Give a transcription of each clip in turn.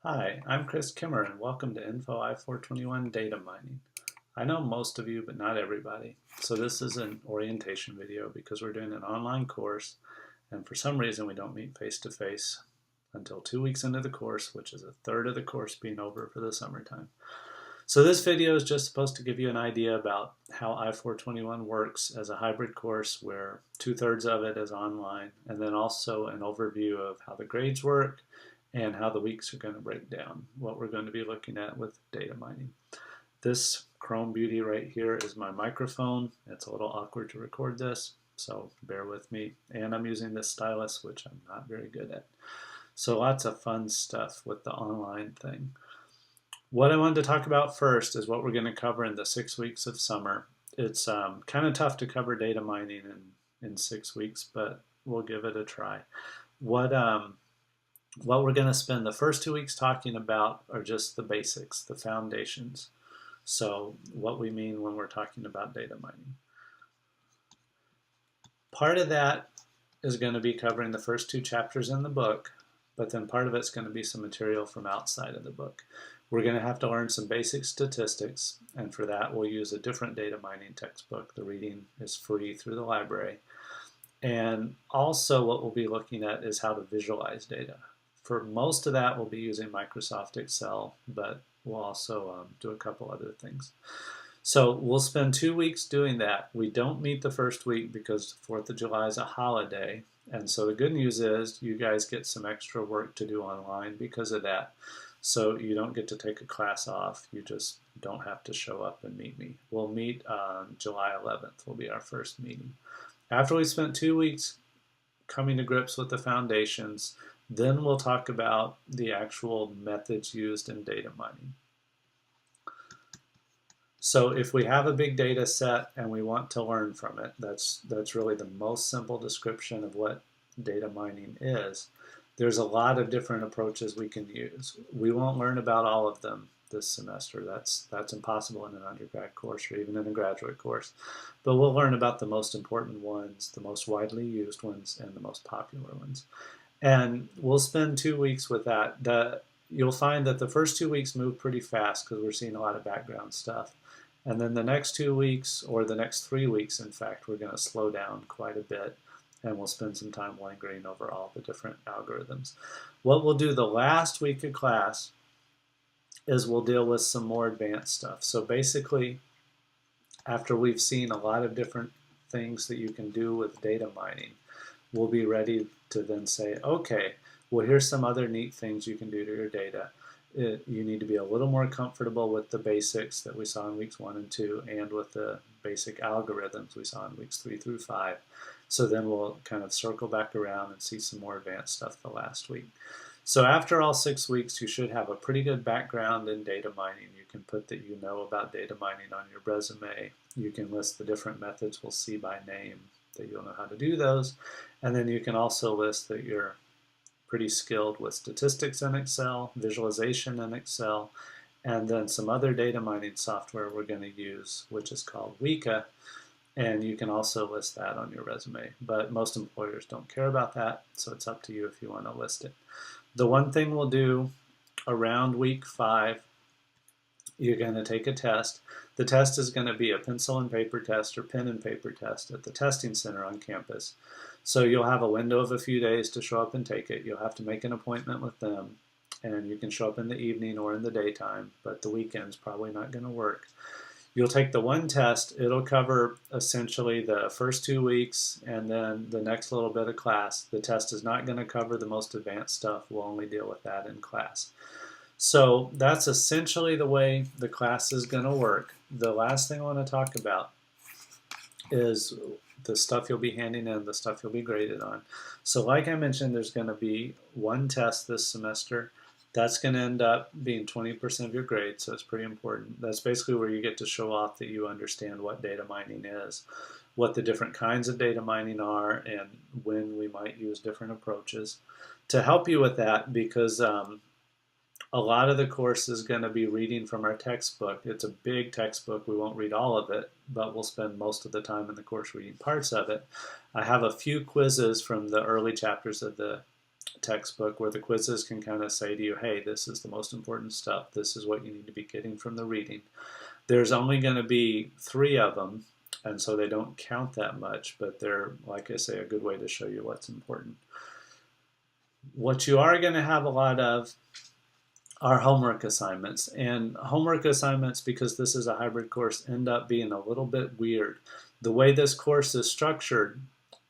Hi, I'm Chris Kimmer and welcome to INFO-I421 Data Mining. I know most of you, but not everybody. So this is an orientation video because we're doing an online course and for some reason we don't meet face-to-face until 2 weeks into the course, which is a third of the course being over for the summertime. So this video is just supposed to give you an idea about how I-421 works as a hybrid course where 2/3 of it is online, and then also an overview of how the grades work and how the weeks are going to break down, what we're going to be looking at with data mining. This Chrome Beauty right here is my microphone. It's a little awkward to record this, so bear with me. And I'm using this stylus, which I'm not very good at. So lots of fun stuff with the online thing. What I wanted to talk about first is what we're going to cover in the 6 weeks of summer. It's kind of tough to cover data mining in 6 weeks, but we'll give it a try. What we're going to spend the first 2 weeks talking about are just the basics, the foundations. So what we mean when we're talking about data mining. Part of that is going to be covering the first 2 chapters in the book, but then part of it's going to be some material from outside of the book. We're going to have to learn some basic statistics, and for that we'll use a different data mining textbook. The reading is free through the library. And also what we'll be looking at is how to visualize data. For most of that we'll be using Microsoft Excel, but we'll also do a couple other things. So we'll spend 2 weeks doing that. We don't meet the first week because 4th of July is a holiday. And so the good news is you guys get some extra work to do online because of that. So you don't get to take a class off. You just don't have to show up and meet me. We'll meet on July 11th will be our first meeting. After we spent 2 weeks coming to grips with the foundations, then we'll talk about the actual methods used in data mining. So if we have a big data set and we want to learn from it, that's really the most simple description of what data mining is. There's a lot of different approaches we can use. We won't learn about all of them this semester. That's impossible in an undergrad course or even in a graduate course. But we'll learn about the most important ones, the most widely used ones, and the most popular ones. And we'll spend 2 weeks with that. You'll find that the first 2 weeks move pretty fast because we're seeing a lot of background stuff. And then the next 2 weeks, or the next 3 weeks, in fact, we're going to slow down quite a bit. And we'll spend some time lingering over all the different algorithms. What we'll do the last week of class is we'll deal with some more advanced stuff. So basically, after we've seen a lot of different things that you can do with data mining, we'll be ready to then say, okay, well, here's some other neat things you can do to your data. You need to be a little more comfortable with the basics that we saw in weeks 1 and 2 and with the basic algorithms we saw in weeks 3 through 5. So then we'll kind of circle back around and see some more advanced stuff the last week. So after all 6 weeks, you should have a pretty good background in data mining. You can put that you know about data mining on your resume. You can list the different methods we'll see by name that you'll know how to do those. And then you can also list that you're pretty skilled with statistics in Excel, visualization in Excel, and then some other data mining software we're going to use, which is called Weka. And you can also list that on your resume. But most employers don't care about that, so it's up to you if you want to list it. The one thing we'll do around week 5, you're going to take a test. The test is going to be a pencil and paper test or pen and paper test at the testing center on campus. So you'll have a window of a few days to show up and take it. You'll have to make an appointment with them, and you can show up in the evening or in the daytime, but the weekend's probably not going to work. You'll take the one test. It'll cover essentially the first 2 weeks and then the next little bit of class. The test is not going to cover the most advanced stuff. We'll only deal with that in class. So that's essentially the way the class is going to work. The last thing I want to talk about is the stuff you'll be handing in, the stuff you'll be graded on. So like I mentioned, there's going to be one test this semester. That's going to end up being 20% of your grade, so it's pretty important. That's basically where you get to show off that you understand what data mining is, what the different kinds of data mining are, and when we might use different approaches. To help you with that, because a lot of the course is going to be reading from our textbook. It's a big textbook. We won't read all of it, but we'll spend most of the time in the course reading parts of it. I have a few quizzes from the early chapters of the textbook where the quizzes can kind of say to you, hey, this is the most important stuff. This is what you need to be getting from the reading. There's only going to be 3 of them, and so they don't count that much, but they're, like I say, a good way to show you what's important. What you are going to have a lot of are homework assignments. And homework assignments, because this is a hybrid course, end up being a little bit weird. The way this course is structured,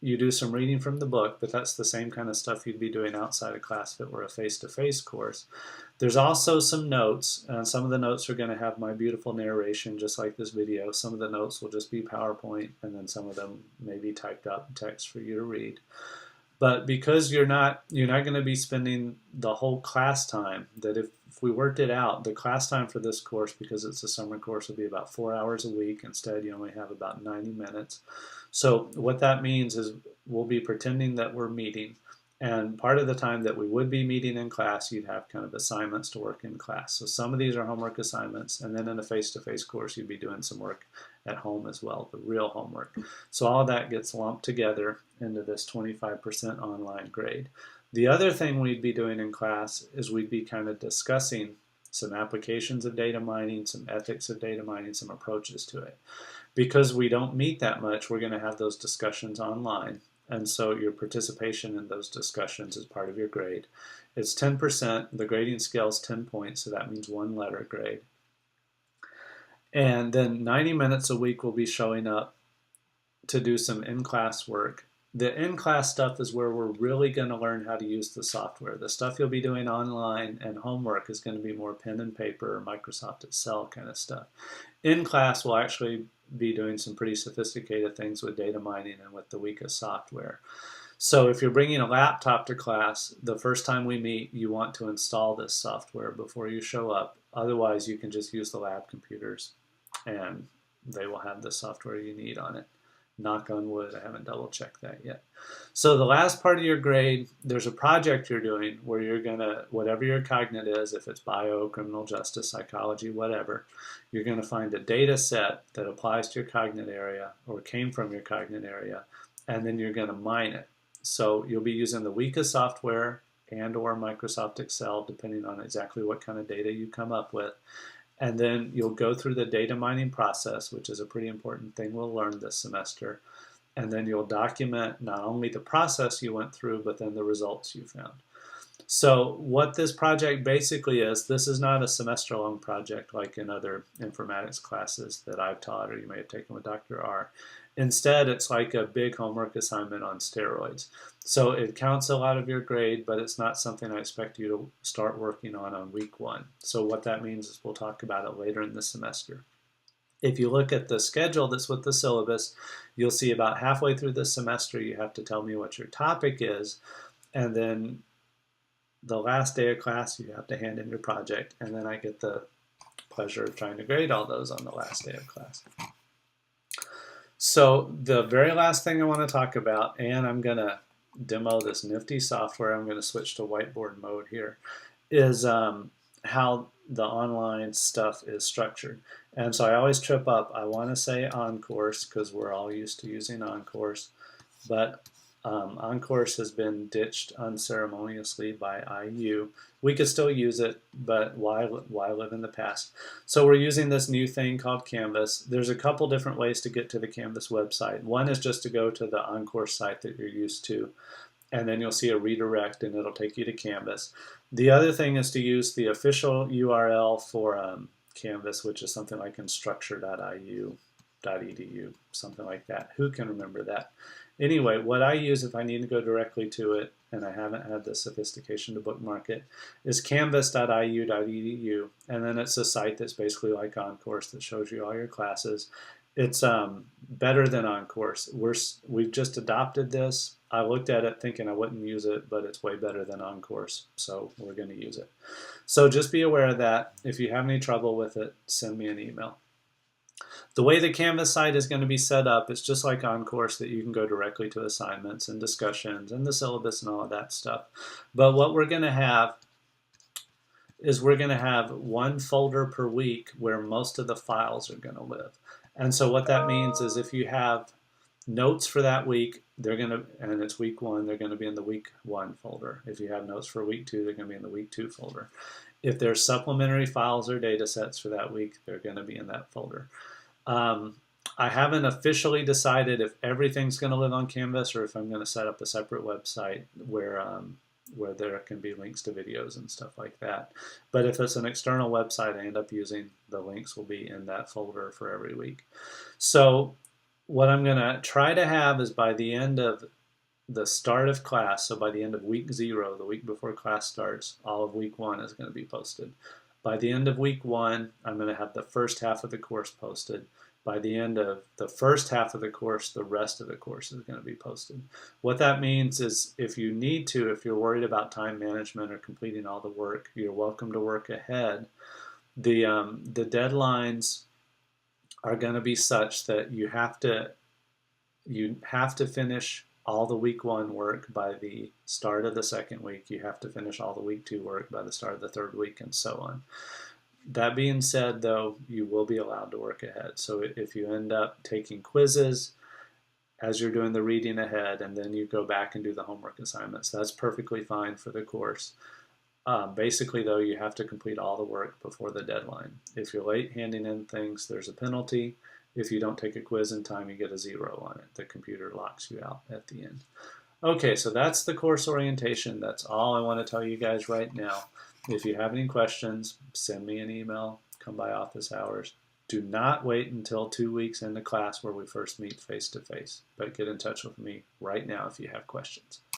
you do some reading from the book, but that's the same kind of stuff you'd be doing outside of class if it were a face-to-face course. There's also some notes, and some of the notes are going to have my beautiful narration, just like this video. Some of the notes will just be PowerPoint, and then some of them may be typed up text for you to read. But because you're not going to be spending the whole class time, that if we worked it out, the class time for this course, because it's a summer course, will be about 4 hours a week. Instead, you only have about 90 minutes. So what that means is we'll be pretending that we're meeting. And part of the time that we would be meeting in class, you'd have kind of assignments to work in class. So some of these are homework assignments. And then in a face-to-face course, you'd be doing some work at home as well, the real homework. So all of that gets lumped together into this 25% online grade. The other thing we'd be doing in class is we'd be kind of discussing some applications of data mining, some ethics of data mining, some approaches to it. Because we don't meet that much, we're going to have those discussions online. And so your participation in those discussions is part of your grade. It's 10%. The grading scale is 10 points, so that means 1 letter grade. And then 90 minutes a week will be showing up to do some in-class work. The in-class stuff is where we're really going to learn how to use the software. The stuff you'll be doing online and homework is going to be more pen and paper or Microsoft Excel kind of stuff. In class, we'll actually be doing some pretty sophisticated things with data mining and with the weakest software. So if you're bringing a laptop to class, the first time we meet, you want to install this software before you show up. Otherwise, you can just use the lab computers and they will have the software you need on it. Knock on wood, I haven't double checked that yet. So the last part of your grade, there's a project you're doing where you're gonna, whatever your cognate is, if it's bio, criminal justice, psychology, whatever, you're gonna find a data set that applies to your cognate area or came from your cognate area, and then you're gonna mine it. So you'll be using the weakest software and or Microsoft Excel, depending on exactly what kind of data you come up with. And then you'll go through the data mining process, which is a pretty important thing we'll learn this semester. And then you'll document not only the process you went through, but then the results you found. So what this project basically is, this is not a semester-long project like in other informatics classes that I've taught or you may have taken with Dr. R. Instead, it's like a big homework assignment on steroids. So it counts a lot of your grade, but it's not something I expect you to start working on week 1. So what that means is we'll talk about it later in the semester. If you look at the schedule that's with the syllabus, you'll see about halfway through the semester you have to tell me what your topic is, and then the last day of class you have to hand in your project, and then I get the pleasure of trying to grade all those on the last day of class. So the very last thing I want to talk about, and I'm going to demo this nifty software, I'm going to switch to whiteboard mode here, is how the online stuff is structured. And so I always trip up. I want to say OnCourse because we're all used to using OnCourse, but OnCourse has been ditched unceremoniously by IU. We could still use it, but why live in the past? So we're using this new thing called Canvas. There's a couple different ways to get to the Canvas website. One is just to go to the OnCourse site that you're used to, and then you'll see a redirect and it'll take you to Canvas. The other thing is to use the official URL for Canvas, which is something like instructure.iu.edu, something like that. Who can remember that? Anyway, what I use if I need to go directly to it, and I haven't had the sophistication to bookmark it, is canvas.iu.edu, and then it's a site that's basically like OnCourse that shows you all your classes. It's better than OnCourse. We've just adopted this. I looked at it thinking I wouldn't use it, but it's way better than OnCourse, so we're going to use it. So just be aware of that. If you have any trouble with it, send me an email. The way the Canvas site is going to be set up, it's just like OnCourse that you can go directly to assignments and discussions and the syllabus and all of that stuff. But what we're going to have is we're going to have one folder per week where most of the files are going to live. And so what that means is if you have Notes for that week, and it's week 1, they're going to be in the week 1 folder. If you have notes for week 2, they're going to be in the week 2 folder. If there's supplementary files or data sets for that week, they're going to be in that folder. I haven't officially decided if everything's going to live on Canvas or if I'm going to set up a separate website where there can be links to videos and stuff like that. But if it's an external website I end up using, the links will be in that folder for every week. So what I'm going to try to have is by the end of the start of class, so by the end of week 0, the week before class starts, all of week 1 is going to be posted. By the end of week 1, I'm going to have the first half of the course posted. By the end of the first half of the course, the rest of the course is going to be posted. What that means is if you need to, if you're worried about time management or completing all the work, you're welcome to work ahead. The deadlines are going to be such that you have to finish all the week 1 work by the start of the second week. You have to finish all the week 2 work by the start of the third week, and so on. That being said, though, you will be allowed to work ahead. So if you end up taking quizzes as you're doing the reading ahead and then you go back and do the homework assignments, that's perfectly fine for the course. Basically, though, you have to complete all the work before the deadline. If you're late handing in things, there's a penalty. If you don't take a quiz in time, you get a 0 on it. The computer locks you out at the end. Okay, so that's the course orientation. That's all I want to tell you guys right now. If you have any questions, send me an email, come by office hours. Do not wait until 2 weeks into class where we first meet face to face, but get in touch with me right now if you have questions.